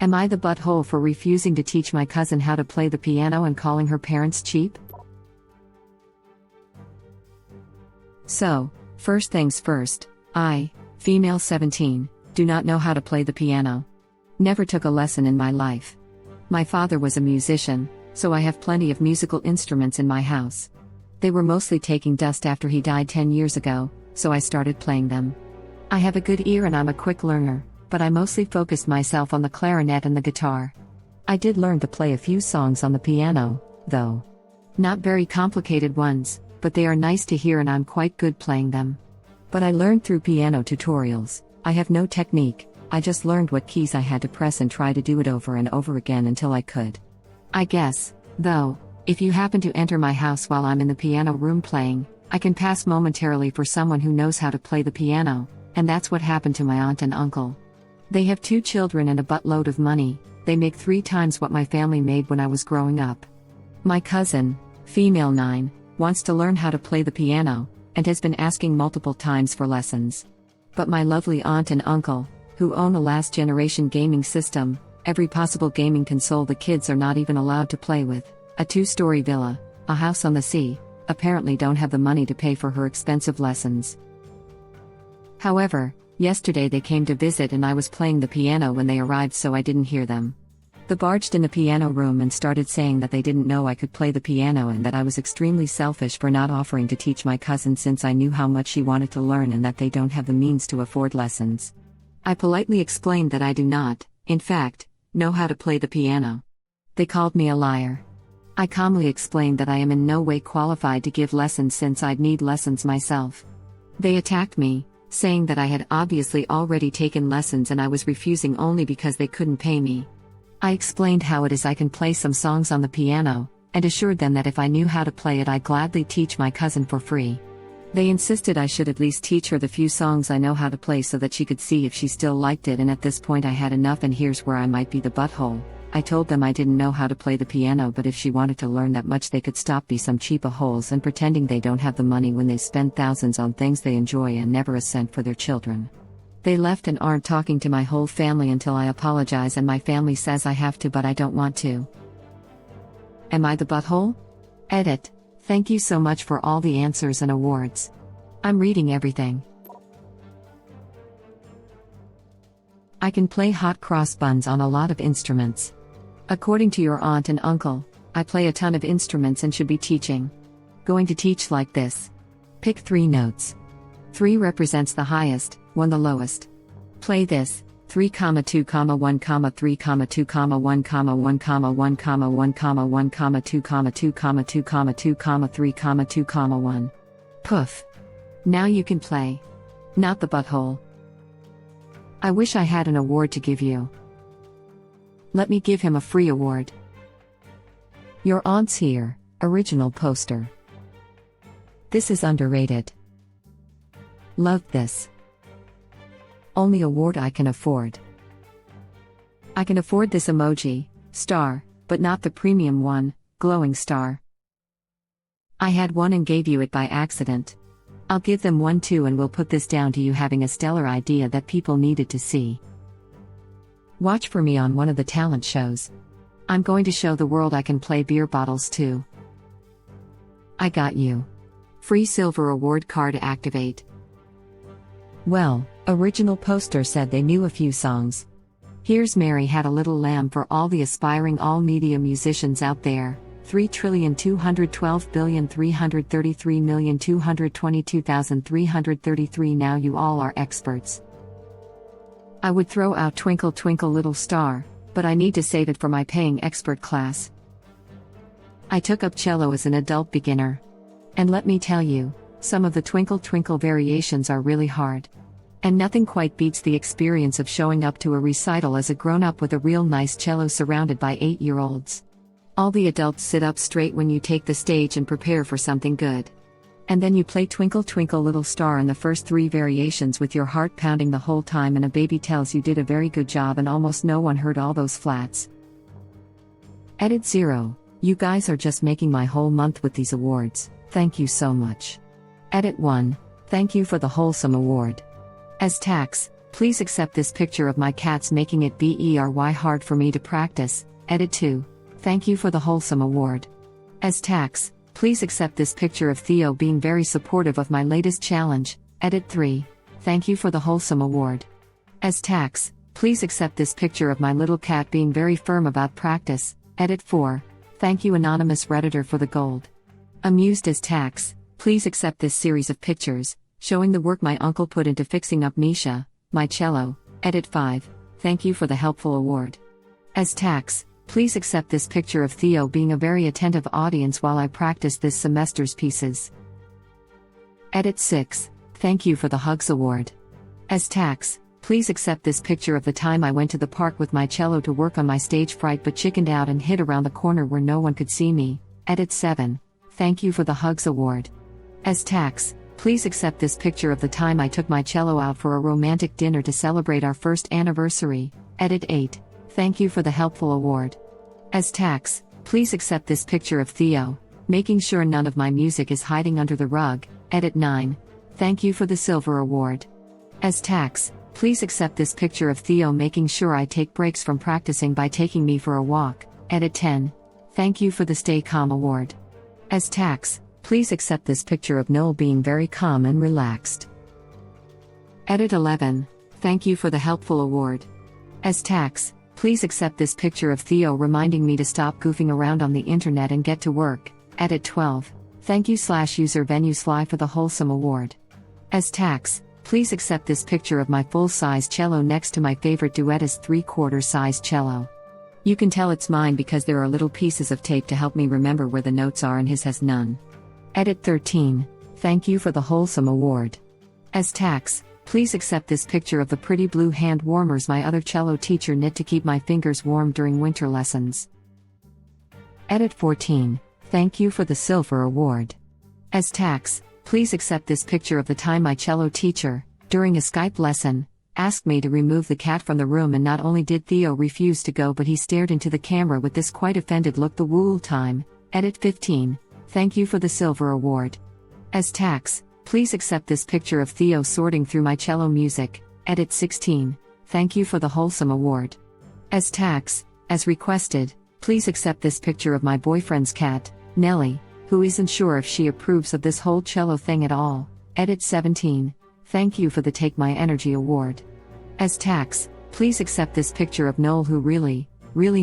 Am I the butthole for refusing to teach my cousin how to play the piano and calling her parents cheap? So, first things first, I, female 17, do not know how to play the piano. Never took a lesson in my life. My father was a musician, so I have plenty of musical instruments in my house. They were mostly taking dust after he died 10 years ago, so I started playing them. I have a good ear and I'm a quick learner, but I mostly focused myself on the clarinet and the guitar. I did learn to play a few songs on the piano, though. Not very complicated ones, but they are nice to hear and I'm quite good playing them. But I learned through piano tutorials. I have no technique, I just learned what keys I had to press and try to do it over and over again until I could. I guess, though, if you happen to enter my house while I'm in the piano room playing, I can pass momentarily for someone who knows how to play the piano, and that's what happened to my aunt and uncle. They have 2 children and a buttload of money. They make 3 times what my family made when I was growing up. My cousin, female 9, wants to learn how to play the piano, and has been asking multiple times for lessons. But my lovely aunt and uncle, who own a last-generation gaming system, every possible gaming console the kids are not even allowed to play with, a 2-story villa, a house on the sea, apparently don't have the money to pay for her expensive lessons. However, yesterday they came to visit and I was playing the piano when they arrived, so I didn't hear them. They barged in the piano room and started saying that they didn't know I could play the piano and that I was extremely selfish for not offering to teach my cousin since I knew how much she wanted to learn and that they don't have the means to afford lessons. I politely explained that I do not, in fact, know how to play the piano. They called me a liar. I calmly explained that I am in no way qualified to give lessons since I'd need lessons myself. They attacked me, saying that I had obviously already taken lessons and I was refusing only because they couldn't pay me. I explained how it is I can play some songs on the piano, and assured them that if I knew how to play it I'd gladly teach my cousin for free. They insisted I should at least teach her the few songs I know how to play so that she could see if she still liked it, and at this point I had enough, and here's where I might be the butthole. I told them I didn't know how to play the piano, but if she wanted to learn that much they could stop being some cheap holes and pretending they don't have the money when they spend thousands on things they enjoy and never a cent for their children. They left and aren't talking to my whole family until I apologize, and my family says I have to, but I don't want to. Am I the butthole? Edit. Thank you so much for all the answers and awards. I'm reading everything. I can play hot cross buns on a lot of instruments. According to your aunt and uncle, I play a ton of instruments and should be teaching. Going to teach like this. Pick 3 notes. 3 represents the highest, 1 the lowest. Play this, 3, 2, 1, 3, 2, 1, 1, 1, 1, 1, 1, 2, 2, 2, 2, 3, 2, 1. Poof. Now you can play. Not the butthole. I wish I had an award to give you. Let me give him a free award. Your aunt's here, original poster. This is underrated. Love this. Only award I can afford. I can afford this emoji, star, but not the premium one, glowing star. I had one and gave you it by accident. I'll give them one too, and we'll put this down to you having a stellar idea that people needed to see. Watch for me on one of the talent shows. I'm going to show the world I can play beer bottles too. I got you. Free silver award card activate. Well, original poster said they knew a few songs. Here's Mary Had a Little Lamb for all the aspiring all-media musicians out there. 3,212,333,222,333. Now you all are experts. I would throw out Twinkle Twinkle Little Star, but I need to save it for my paying expert class. I took up cello as an adult beginner. And let me tell you, some of the Twinkle Twinkle variations are really hard. And nothing quite beats the experience of showing up to a recital as a grown-up with a real nice cello surrounded by 8-year-olds. All the adults sit up straight when you take the stage and prepare for something good. And then you play Twinkle Twinkle Little Star in the first 3 variations with your heart pounding the whole time, and a baby tells you did a very good job and almost no one heard all those flats. Edit 0. You guys are just making my whole month with these awards, thank you so much. Edit 1. Thank you for the wholesome award. As tax, Please accept this picture of my cats making it very hard for me to practice. Edit 2. Thank you for the wholesome award. As tax, please accept this picture of Theo being very supportive of my latest challenge. Edit 3. Thank you for the wholesome award. As tax, please accept this picture of my little cat being very firm about practice. Edit 4. Thank you anonymous redditor for the gold. Amused as tax, please accept this series of pictures, showing the work my uncle put into fixing up Misha, my cello. Edit 5. Thank you for the helpful award. As tax, please accept this picture of Theo being a very attentive audience while I practice this semester's pieces. Edit 6. Thank you for the hugs award. As tax, please accept this picture of the time I went to the park with my cello to work on my stage fright but chickened out and hid around the corner where no one could see me. Edit 7. Thank you for the hugs award. As tax, please accept this picture of the time I took my cello out for a romantic dinner to celebrate our first anniversary. Edit 8. Thank you for the helpful award. As tax, please accept this picture of Theo, making sure none of my music is hiding under the rug. Edit 9. Thank you for the silver award. As tax, please accept this picture of Theo making sure I take breaks from practicing by taking me for a walk. Edit 10. Thank you for the stay calm award. As tax, please accept this picture of Noel being very calm and relaxed. Edit 11. Thank you for the helpful award. As tax, please accept this picture of Theo reminding me to stop goofing around on the internet and get to work. Edit 12. Thank you /user VenueSly for the wholesome award. As tax, please accept this picture of my full-size cello next to my favorite duettist 3/4 size cello. You can tell it's mine because there are little pieces of tape to help me remember where the notes are and his has none. Edit 13. Thank you for the wholesome award. As tax, please accept this picture of the pretty blue hand warmers my other cello teacher knit to keep my fingers warm during winter lessons. Edit 14. Thank you for the silver award. As tax, please accept this picture of the time my cello teacher, during a Skype lesson, asked me to remove the cat from the room, and not only did Theo refuse to go but he stared into the camera with this quite offended look the whole time. Edit 15. Thank you for the silver award. As tax, please accept this picture of Theo sorting through my cello music. Edit 16. Thank you for the wholesome award. As tax, as requested, please accept this picture of my boyfriend's cat, Nellie, who isn't sure if she approves of this whole cello thing at all. Edit 17. Thank you for the Take My Energy award. As tax, please accept this picture of Noel who really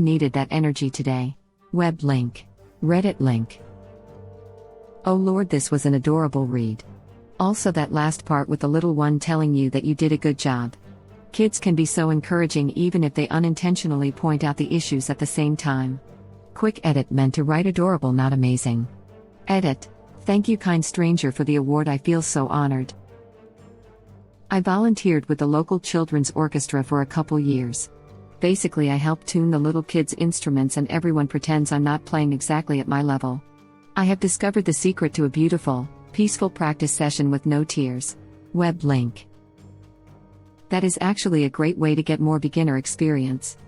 needed that energy today. Web link. Reddit link. Oh Lord, this was an adorable read. Also that last part with the little one telling you that you did a good job. Kids can be so encouraging even if they unintentionally point out the issues at the same time. Quick edit meant to write adorable, not amazing. Edit. Thank you kind stranger for the award, I feel so honored. I volunteered with the local children's orchestra for a couple years. Basically I help tune the little kids' instruments and everyone pretends I'm not playing exactly at my level. I have discovered the secret to a beautiful, peaceful practice session with no tears. Web link. That is actually a great way to get more beginner experience,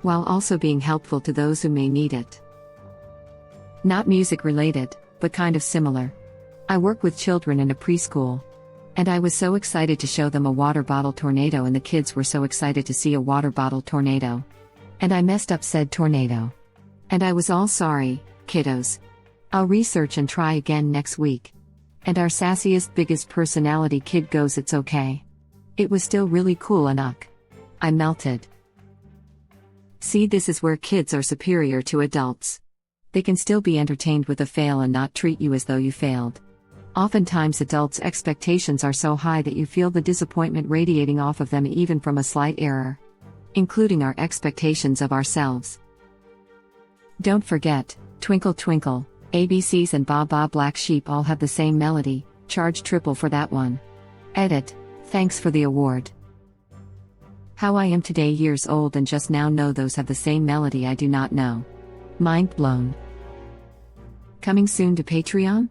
while also being helpful to those who may need it. Not music related, but kind of similar. I work with children in a preschool. And I was so excited to show them a water bottle tornado, and the kids were so excited to see a water bottle tornado. And I messed up said tornado. And I was all sorry, kiddos. I'll research and try again next week. And our sassiest, biggest personality kid goes, it's okay. It was still really cool, Anuk. I melted. See, this is where kids are superior to adults. They can still be entertained with a fail and not treat you as though you failed. Oftentimes adults' expectations are so high that you feel the disappointment radiating off of them even from a slight error, including our expectations of ourselves. Don't forget, Twinkle Twinkle, ABCs and Ba Ba Black Sheep all have the same melody, charge triple for that one. Edit. Thanks for the award. How I am today years old and just now know those have the same melody, I do not know. Mind blown. Coming soon to Patreon?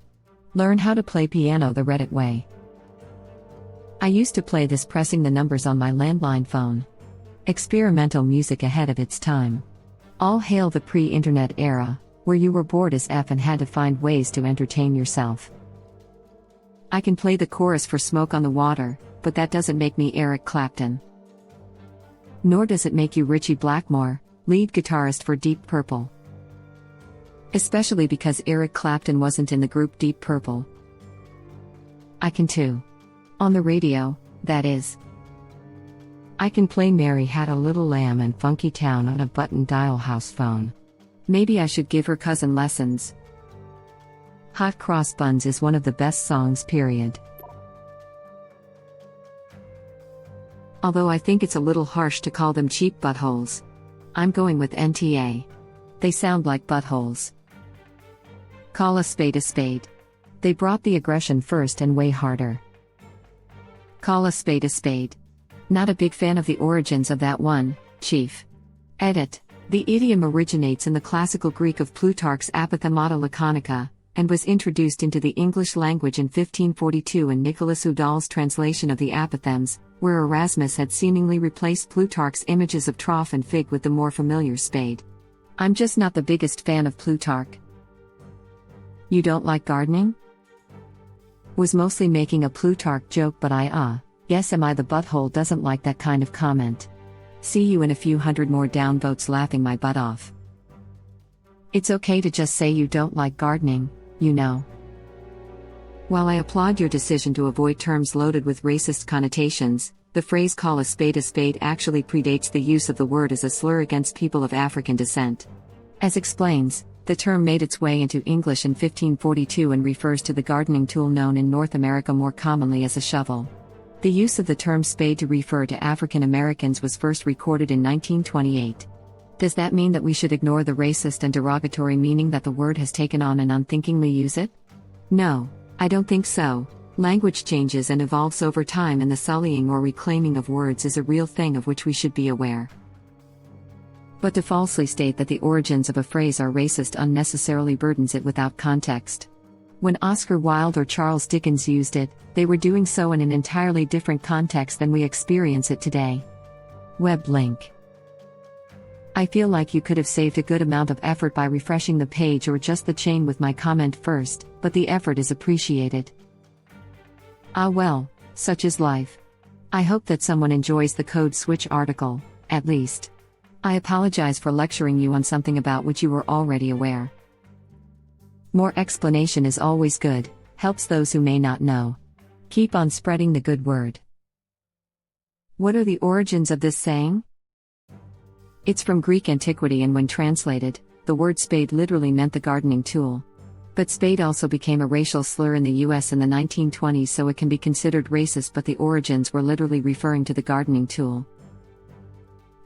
Learn how to play piano the Reddit way. I used to play this pressing the numbers on my landline phone. Experimental music ahead of its time. All hail the pre-internet era, where you were bored as F and had to find ways to entertain yourself. I can play the chorus for Smoke on the Water, but that doesn't make me Eric Clapton. Nor does it make you Richie Blackmore, lead guitarist for Deep Purple. Especially because Eric Clapton wasn't in the group Deep Purple. I can too. On the radio, that is. I can play Mary Had a Little Lamb and Funky Town on a button dial house phone. Maybe I should give her cousin lessons. Hot Cross Buns is one of the best songs, period. Although I think it's a little harsh to call them cheap buttholes. I'm going with NTA. They sound like buttholes. Call a spade a spade. They brought the aggression first and way harder. Call a spade a spade. Not a big fan of the origins of that one, Chief. Edit. The idiom originates in the classical Greek of Plutarch's Apothemata Laconica, and was introduced into the English language in 1542 in Nicholas Udall's translation of the Apothegms, where Erasmus had seemingly replaced Plutarch's images of trough and fig with the more familiar spade. I'm just not the biggest fan of Plutarch. You don't like gardening? Was mostly making a Plutarch joke, but yes, am I the butthole doesn't like that kind of comment. See you in a few hundred more downvotes laughing my butt off. It's okay to just say you don't like gardening, you know. While I applaud your decision to avoid terms loaded with racist connotations, the phrase call a spade actually predates the use of the word as a slur against people of African descent. As explains, the term made its way into English in 1542 and refers to the gardening tool known in North America more commonly as a shovel. The use of the term spade to refer to African Americans was first recorded in 1928. Does that mean that we should ignore the racist and derogatory meaning that the word has taken on and unthinkingly use it? No, I don't think so. Language changes and evolves over time, and the sullying or reclaiming of words is a real thing of which we should be aware. But to falsely state that the origins of a phrase are racist unnecessarily burdens it without context. When Oscar Wilde or Charles Dickens used it, they were doing so in an entirely different context than we experience it today. Web link. I feel like you could have saved a good amount of effort by refreshing the page or just the chain with my comment first, but the effort is appreciated. Ah well, such is life. I hope that someone enjoys the Code Switch article, at least. I apologize for lecturing you on something about which you were already aware. More explanation is always good, helps those who may not know. Keep on spreading the good word. What are the origins of this saying? It's from Greek antiquity, and when translated, the word spade literally meant the gardening tool. But spade also became a racial slur in the US in the 1920s, so it can be considered racist, but the origins were literally referring to the gardening tool.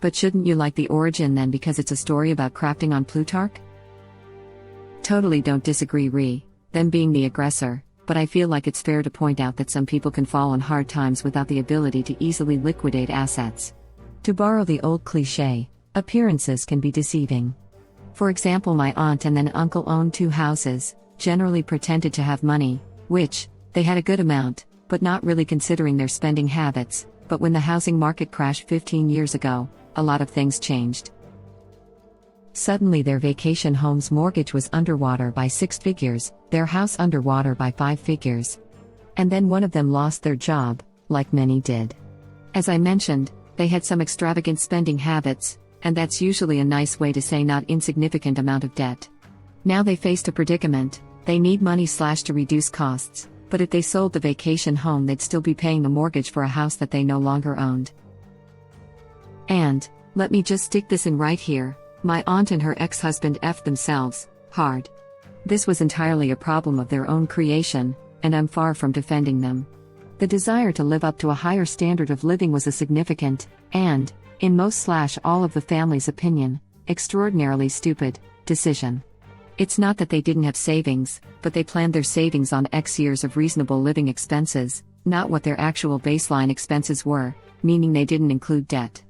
But shouldn't you like the origin then because it's a story about crafting on Plutarch? Totally don't disagree, them being the aggressor, but I feel like it's fair to point out that some people can fall on hard times without the ability to easily liquidate assets. To borrow the old cliché, appearances can be deceiving. For example, my aunt and then uncle owned 2 houses, generally pretended to have money, which, they had a good amount, but not really considering their spending habits. But when the housing market crashed 15 years ago, a lot of things changed. Suddenly their vacation home's mortgage was underwater by 6 figures, their house underwater by 5 figures. And then one of them lost their job, like many did. As I mentioned, they had some extravagant spending habits, and that's usually a nice way to say not insignificant amount of debt. Now they faced a predicament. They need money to reduce costs, but if they sold the vacation home they'd still be paying the mortgage for a house that they no longer owned. And, let me just stick this in right here, my aunt and her ex-husband effed themselves hard. This was entirely a problem of their own creation, and I'm far from defending them. The desire to live up to a higher standard of living was a significant, and, in most/all of the family's opinion, extraordinarily stupid decision. It's not that they didn't have savings, but they planned their savings on X years of reasonable living expenses, not what their actual baseline expenses were, meaning they didn't include debt.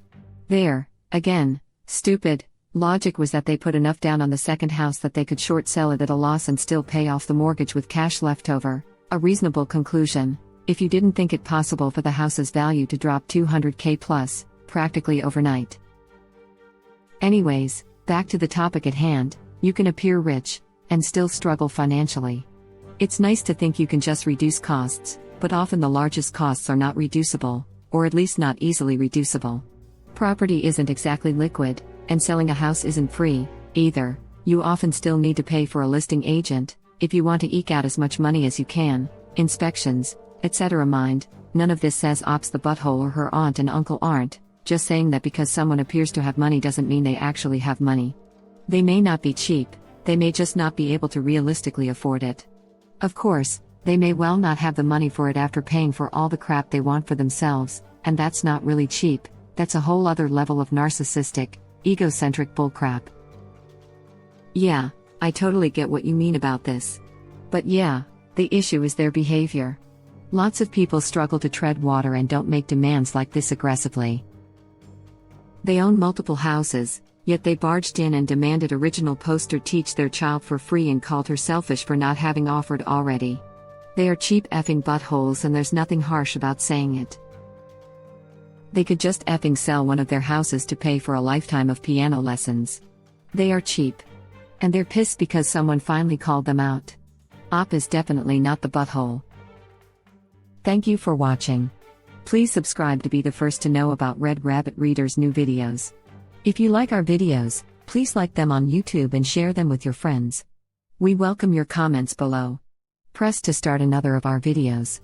There, again, stupid logic was that they put enough down on the second house that they could short sell it at a loss and still pay off the mortgage with cash left over, a reasonable conclusion, if you didn't think it possible for the house's value to drop $200K plus, practically overnight. Anyways, back to the topic at hand, you can appear rich, and still struggle financially. It's nice to think you can just reduce costs, but often the largest costs are not reducible, or at least not easily reducible. Property isn't exactly liquid, and selling a house isn't free, either. You often still need to pay for a listing agent, if you want to eke out as much money as you can, inspections, etc. Mind, none of this says Ops the butthole or her aunt and uncle aren't, just saying that because someone appears to have money doesn't mean they actually have money. They may not be cheap, they may just not be able to realistically afford it. Of course, they may well not have the money for it after paying for all the crap they want for themselves, and that's not really cheap, that's a whole other level of narcissistic, egocentric bullcrap. Yeah, I totally get what you mean about this. But yeah, the issue is their behavior. Lots of people struggle to tread water and don't make demands like this aggressively. They own multiple houses, yet they barged in and demanded original poster teach their child for free and called her selfish for not having offered already. They are cheap effing buttholes and there's nothing harsh about saying it. They could just effing sell one of their houses to pay for a lifetime of piano lessons. They are cheap. And they're pissed because someone finally called them out. Op is definitely not the butthole. Thank you for watching. Please subscribe to be the first to know about Red Rabbit Reader's new videos. If you like our videos, please like them on YouTube and share them with your friends. We welcome your comments below. Press to start another of our videos.